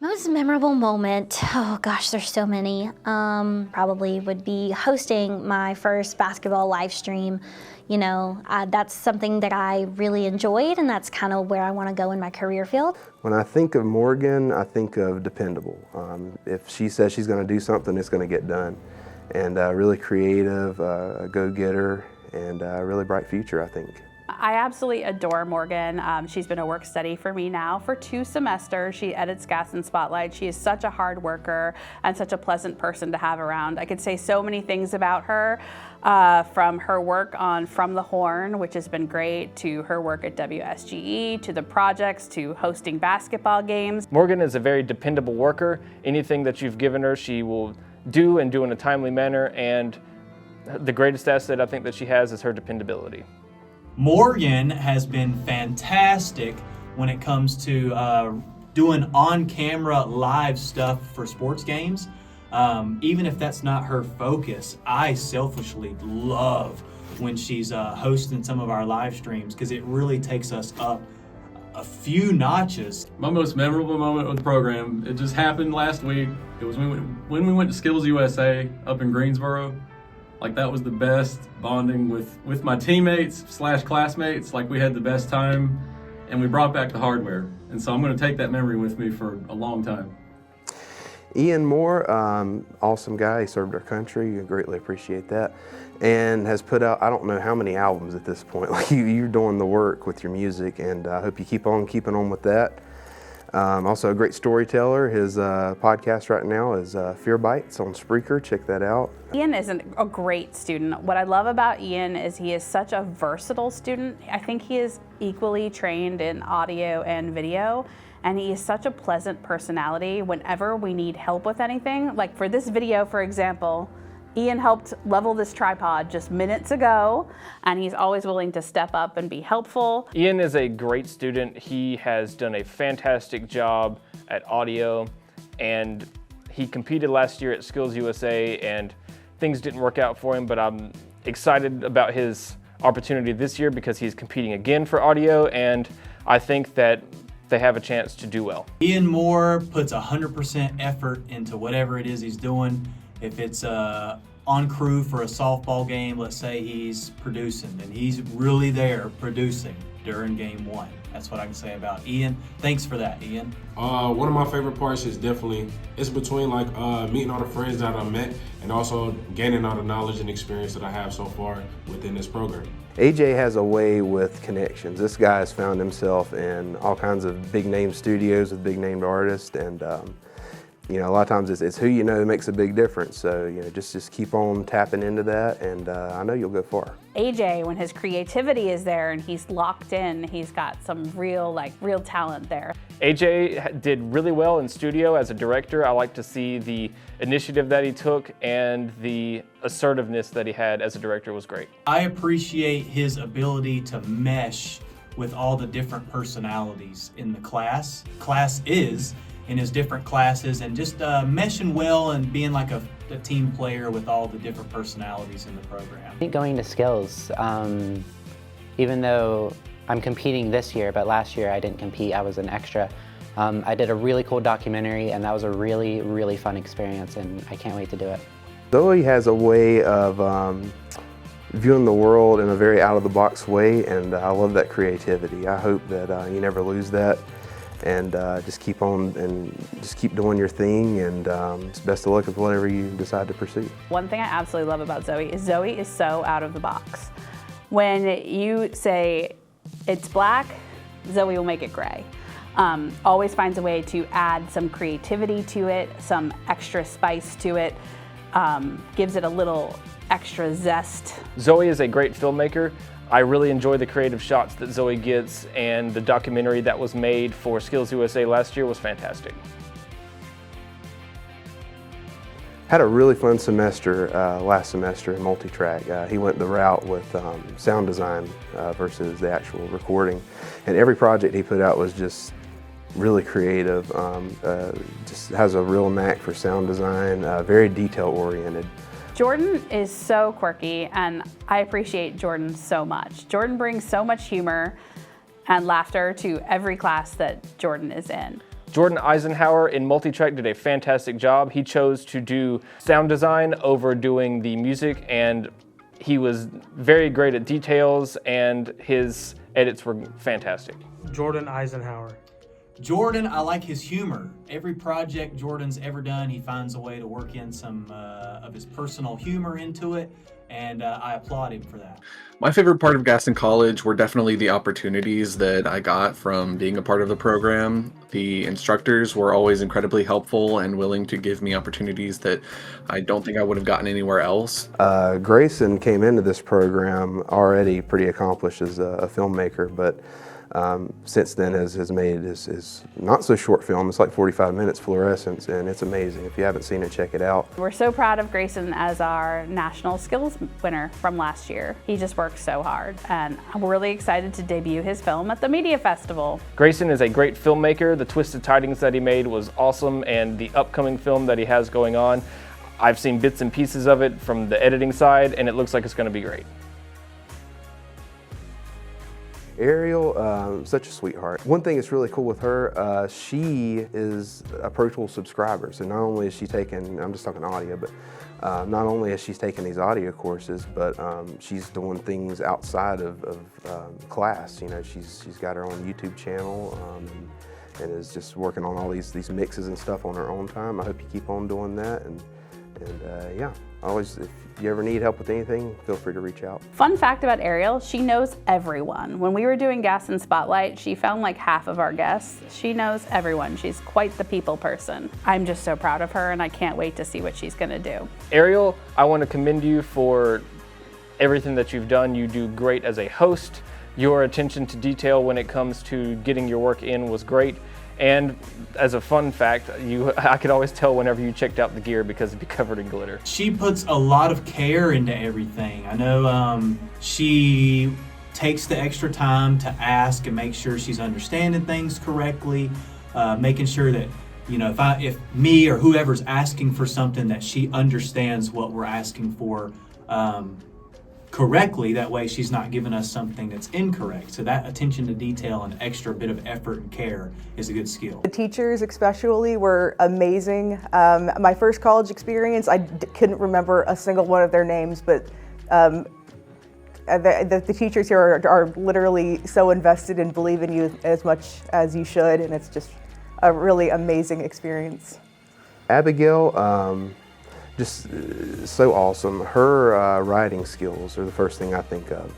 Most memorable moment, oh gosh, there's so many. Probably would be hosting my first basketball live stream. That's something that I really enjoyed, and that's kind of where I want to go in my career field. When I think of Morgan, I think of dependable. If she says she's going to do something, it's going to get done. And really creative, a go-getter, and a really bright future, I think. I absolutely adore Morgan. She's been a work study for me now for 2 semesters. She edits Gaston Spotlight. She is such a hard worker and such a pleasant person to have around. I could say so many things about her, from her work on From the Horn, which has been great, to her work at WSGE, to the projects, to hosting basketball games. Morgan is a very dependable worker. Anything that you've given her, she will do and do in a timely manner, and the greatest asset I think that she has is her dependability. Morgan has been fantastic when it comes to doing on-camera live stuff for sports games. Even if that's not her focus, I selfishly love when she's hosting some of our live streams because it really takes us up a few notches. My most memorable moment with the program, it just happened last week. It was when we went to Skills USA up in Greensboro. Like, that was the best bonding with my teammates / classmates. Like, we had the best time, and we brought back the hardware. And so I'm going to take that memory with me for a long time. Ian Moore, awesome guy. He served our country. I greatly appreciate that. And has put out, I don't know how many albums at this point. Like, you're doing the work with your music, and I hope you keep on keeping on with that. Also a great storyteller. His podcast right now is Fear Bites on Spreaker. Check that out. Ian is a great student. What I love about Ian is he is such a versatile student. I think he is equally trained in audio and video, and he is such a pleasant personality whenever we need help with anything. Like for this video, for example, Ian helped level this tripod just minutes ago, and he's always willing to step up and be helpful. Ian is a great student. He has done a fantastic job at audio, and he competed last year at Skills USA, and things didn't work out for him, but I'm excited about his opportunity this year because he's competing again for audio, and I think that they have a chance to do well. Ian Moore puts 100% effort into whatever it is he's doing. If it's on crew for a softball game, let's say he's producing, and he's really there producing during game 1. That's what I can say about Ian. Thanks for that, Ian. One of my favorite parts is definitely, it's between like meeting all the friends that I've met and also gaining all the knowledge and experience that I have so far within this program. AJ has a way with connections. This guy has found himself in all kinds of big name studios with big named artists, and a lot of times it's who you know that makes a big difference. So, just keep on tapping into that, and I know you'll go far. AJ, when his creativity is there and he's locked in, he's got some real talent there. AJ did really well in studio as a director. I like to see the initiative that he took, and the assertiveness that he had as a director was great. I appreciate his ability to mesh with all the different personalities in the class. Class is in his different classes, and just meshing well and being like a team player with all the different personalities in the program. I think going to Skills, even though I'm competing this year, but last year I didn't compete, I was an extra. I did a really cool documentary, and that was a really, really fun experience, and I can't wait to do it. Zoe has a way of viewing the world in a very out-of-the-box way, and I love that creativity. I hope that you never lose that, and just keep on and just keep doing your thing, and it's best of luck with whatever you decide to pursue. One thing I absolutely love about Zoe is so out of the box. When you say it's black, Zoe will make it gray. Always finds a way to add some creativity to it, some extra spice to it, gives it a little extra zest. Zoe is a great filmmaker. I really enjoy the creative shots that Zoe gets, and the documentary that was made for Skills USA last year was fantastic. Had a really fun semester last semester in multi-track. He went the route with sound design versus the actual recording, and every project he put out was just really creative. Just has a real knack for sound design, very detail oriented. Jordan is so quirky, and I appreciate Jordan so much. Jordan brings so much humor and laughter to every class that Jordan is in. Jordan Eisenhower in multi-track did a fantastic job. He chose to do sound design over doing the music, and he was very great at details, and his edits were fantastic. Jordan Eisenhower. Jordan, I like his humor. Every project Jordan's ever done, he finds a way to work in some of his personal humor into it, and I applaud him for that. My favorite part of Gaston College were definitely the opportunities that I got from being a part of the program. The instructors were always incredibly helpful and willing to give me opportunities that I don't think I would have gotten anywhere else. Grayson came into this program already pretty accomplished as a filmmaker, but since then has made his not so short film. It's like 45 minutes, Fluorescence, and it's amazing. If you haven't seen it, check it out. We're so proud of Grayson as our national skills winner from last year. He just worked so hard, and I'm really excited to debut his film at the Media Festival. Grayson is a great filmmaker. The Twisted Tidings that he made was awesome, and the upcoming film that he has going on, I've seen bits and pieces of it from the editing side, and it looks like it's going to be great. Ariel, such a sweetheart. One thing that's really cool with her, she is a Pro Tools subscriber. So not only is she taking, I'm just talking audio, but not only is she taking these audio courses, but she's doing things outside of class. You know, she's got her own YouTube channel and is just working on all these mixes and stuff on her own time. I hope you keep on doing that. And yeah, always, if you ever need help with anything, feel free to reach out. Fun fact about Ariel, she knows everyone. When we were doing Gaston Spotlight, she found like half of our guests. She knows everyone. She's quite the people person. I'm just so proud of her, and I can't wait to see what she's gonna do. Ariel, I want to commend you for everything that you've done. You do great as a host. Your attention to detail when it comes to getting your work in was great. And as a fun fact, I could always tell whenever you checked out the gear because it'd be covered in glitter. She puts a lot of care into everything. I know she takes the extra time to ask and make sure she's understanding things correctly, making sure that, you know, if me or whoever's asking for something, that she understands what we're asking for correctly. That way she's not giving us something that's incorrect. So that attention to detail and extra bit of effort and care is a good skill. The teachers especially were amazing. My first college experience, I couldn't remember a single one of their names, but the teachers here are literally so invested and believe in you as much as you should, and it's just a really amazing experience. Abigail, just so awesome. Her writing skills are the first thing I think of.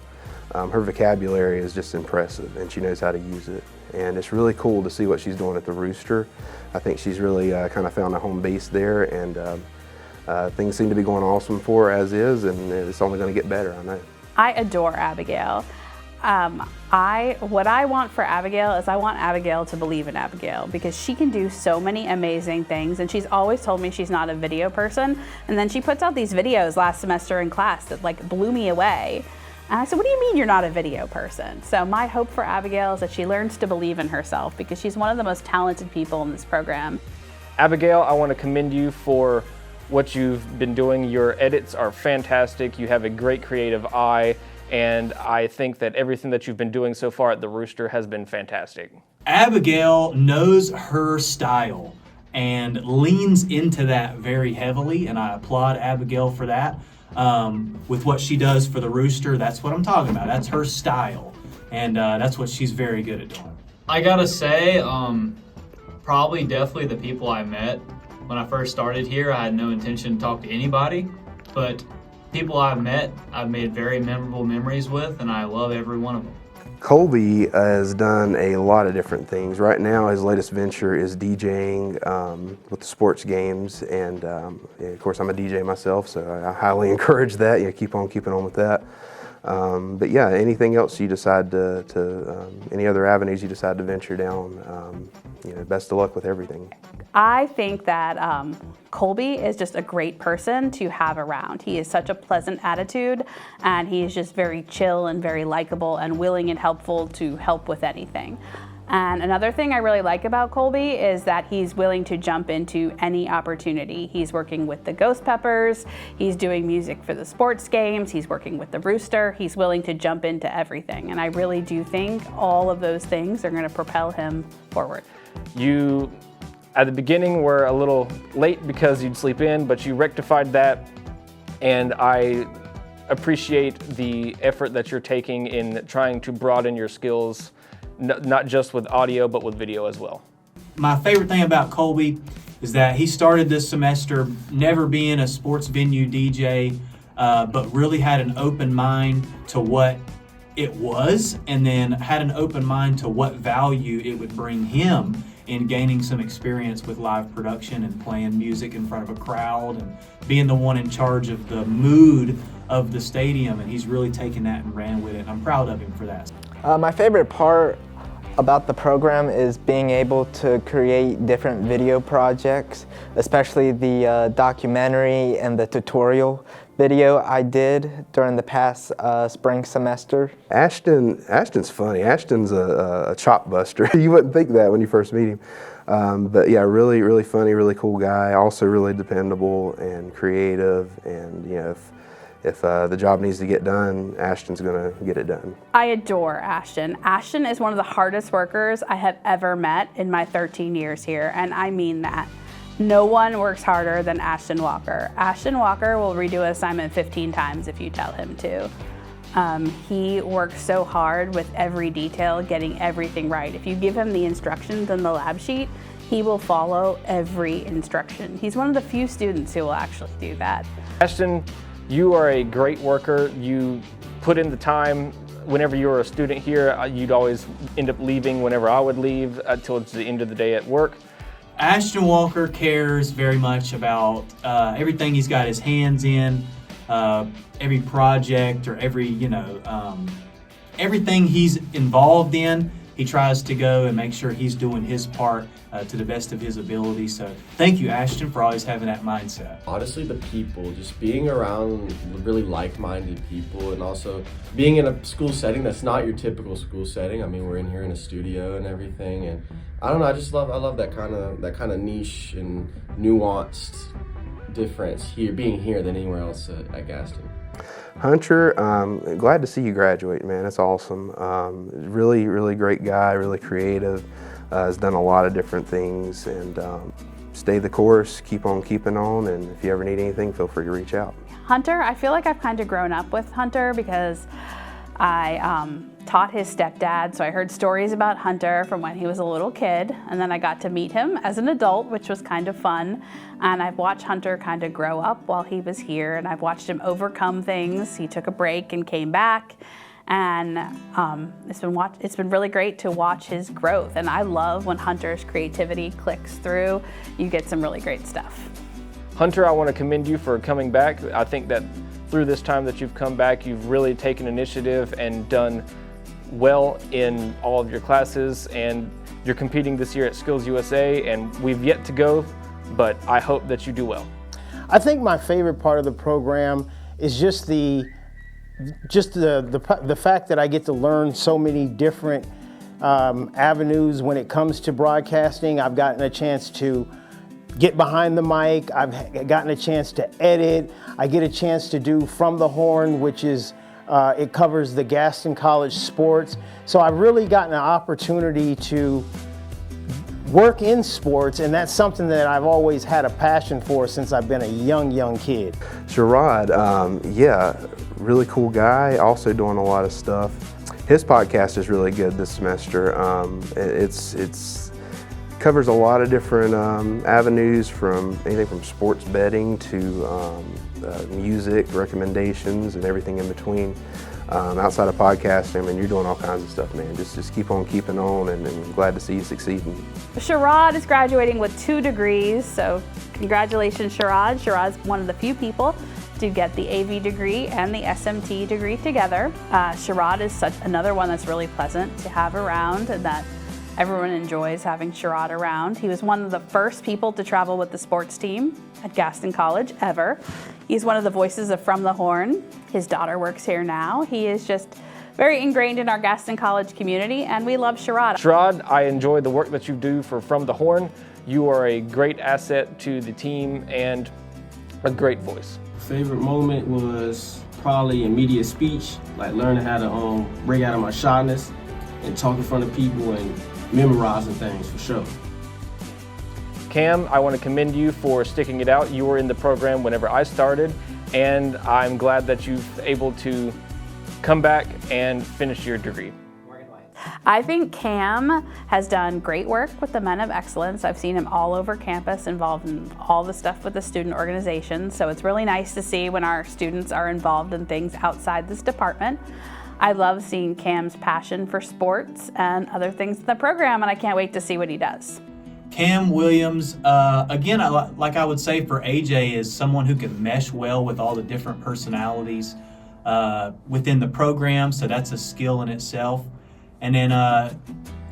Her vocabulary is just impressive, and she knows how to use it. And it's really cool to see what she's doing at the Rooster. I think she's really kind of found a home base there, and things seem to be going awesome for her as is, and it's only going to get better, I know. I adore Abigail. What I want for Abigail is I want Abigail to believe in Abigail, because she can do so many amazing things, and she's always told me she's not a video person, and then she puts out these videos last semester in class that like blew me away. And I said, what do you mean you're not a video person? So my hope for Abigail is that she learns to believe in herself, because she's one of the most talented people in this program. Abigail, I want to commend you for what you've been doing. Your edits are fantastic. You have a great creative eye. And I think that everything that you've been doing so far at the Rooster has been fantastic. Abigail knows her style and leans into that very heavily, and I applaud Abigail for that. With what she does for the Rooster, that's what I'm talking about. That's her style, and that's what she's very good at doing. I gotta say, probably definitely the people I met when I first started here. I had no intention to talk to anybody, but people I've met, I've made very memorable memories with, and I love every one of them. Colby has done a lot of different things. Right now, his latest venture is DJing with the sports games, and of course, I'm a DJ myself, so I highly encourage that. You know, keep on keeping on with that. But yeah, anything else you decide to any other avenues you decide to venture down, you know, best of luck with everything. I think that Colby is just a great person to have around. He is such a pleasant attitude, and he is just very chill and very likable and willing and helpful to help with anything. And another thing I really like about Colby is that he's willing to jump into any opportunity. He's working with the Ghost Peppers, he's doing music for the sports games, he's working with the Rooster, he's willing to jump into everything. And I really do think all of those things are going to propel him forward. You, at the beginning, were a little late because you'd sleep in, but you rectified that, and I appreciate the effort that you're taking in trying to broaden your skills, not just with audio, but with video as well. My favorite thing about Colby is that he started this semester never being a sports venue DJ, but really had an open mind to what it was, and then had an open mind to what value it would bring him in gaining some experience with live production and playing music in front of a crowd and being the one in charge of the mood of the stadium. And he's really taken that and ran with it. I'm proud of him for that. My favorite part about the program is being able to create different video projects, especially the documentary and the tutorial video I did during the past spring semester. Ashton's funny. Ashton's a chop buster. You wouldn't think that when you first meet him. But yeah, really, really funny, really cool guy. Also really dependable and creative. And you know, if the job needs to get done, Ashton's gonna get it done. I adore Ashton. Ashton is one of the hardest workers I have ever met in my 13 years here, and I mean that. No one works harder than Ashton Walker. Ashton Walker will redo an assignment 15 times if you tell him to. He works so hard with every detail, getting everything right. If you give him the instructions on the lab sheet, he will follow every instruction. He's one of the few students who will actually do that. Ashton, you are a great worker. You put in the time. Whenever you were a student here, you'd always end up leaving whenever I would leave towards the end of the day at work. Ashton Walker cares very much about everything he's got his hands in, every project or every, everything he's involved in. He tries to go and make sure he's doing his part to the best of his ability. So thank you, Ashton, for always having that mindset. Honestly, the people, just being around really like-minded people, and also being in a school setting that's not your typical school setting. I mean, we're in here in a studio and everything, and I don't know, I love that kind of niche and nuanced difference here, being here than anywhere else at Gaston. Hunter, glad to see you graduate, man. That's awesome. Really, really great guy, really creative. Has done a lot of different things, and stay the course, keep on keeping on, and if you ever need anything, feel free to reach out. Hunter, I feel like I've kind of grown up with Hunter because I taught his stepdad, so I heard stories about Hunter from when he was a little kid, and then I got to meet him as an adult, which was kind of fun. And I've watched Hunter kind of grow up while he was here, and I've watched him overcome things. He took a break and came back, and it's been really great to watch his growth. And I love when Hunter's creativity clicks through. You get some really great stuff. Hunter, I want to commend you for coming back. I think that through this time that you've come back, you've really taken initiative and done well in all of your classes, and you're competing this year at Skills USA, and we've yet to go, but I hope that you do well. I think my favorite part of the program is just the fact that I get to learn so many different avenues when it comes to broadcasting. I've gotten a chance to get behind the mic. I've gotten a chance to edit. I get a chance to do From the Horn, which is it covers the Gaston College sports. So I've really gotten an opportunity to work in sports, and that's something that I've always had a passion for since I've been a young kid. Sherrod, yeah, really cool guy, also doing a lot of stuff. His podcast is really good this semester. It's covers a lot of different avenues, from anything from sports betting to music recommendations and everything in between. Outside of podcasting, I mean, you're doing all kinds of stuff, man. Just keep on keeping on, and I'm glad to see you succeeding. Sherrod is graduating with 2 degrees, so congratulations, Sherrod. Sherrod's one of the few people to get the AV degree and the SMT degree together. Sherrod is another one that's really pleasant to have around, and that everyone enjoys having Sherrod around. He was one of the first people to travel with the sports team at Gaston College ever. He's one of the voices of From the Horn. His daughter works here now. He is just very ingrained in our Gaston College community, and we love Sherrod. Sherrod, I enjoy the work that you do for From the Horn. You are a great asset to the team and a great voice. Favorite moment was probably immediate speech, like learning how to break out of my shyness and talk in front of people and memorizing things for sure. Cam, I want to commend you for sticking it out. You were in the program whenever I started, and I'm glad that you've able to come back and finish your degree. I think Cam has done great work with the Men of Excellence. I've seen him all over campus involved in all the stuff with the student organization. So it's really nice to see when our students are involved in things outside this department. I love seeing Cam's passion for sports and other things in the program, and I can't wait to see what he does. Cam Williams, again, like I would say for AJ, is someone who can mesh well with all the different personalities within the program, so that's a skill in itself. And then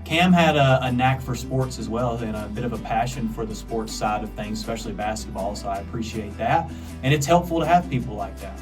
Cam had a knack for sports as well and a bit of a passion for the sports side of things, especially basketball, so I appreciate that. And it's helpful to have people like that.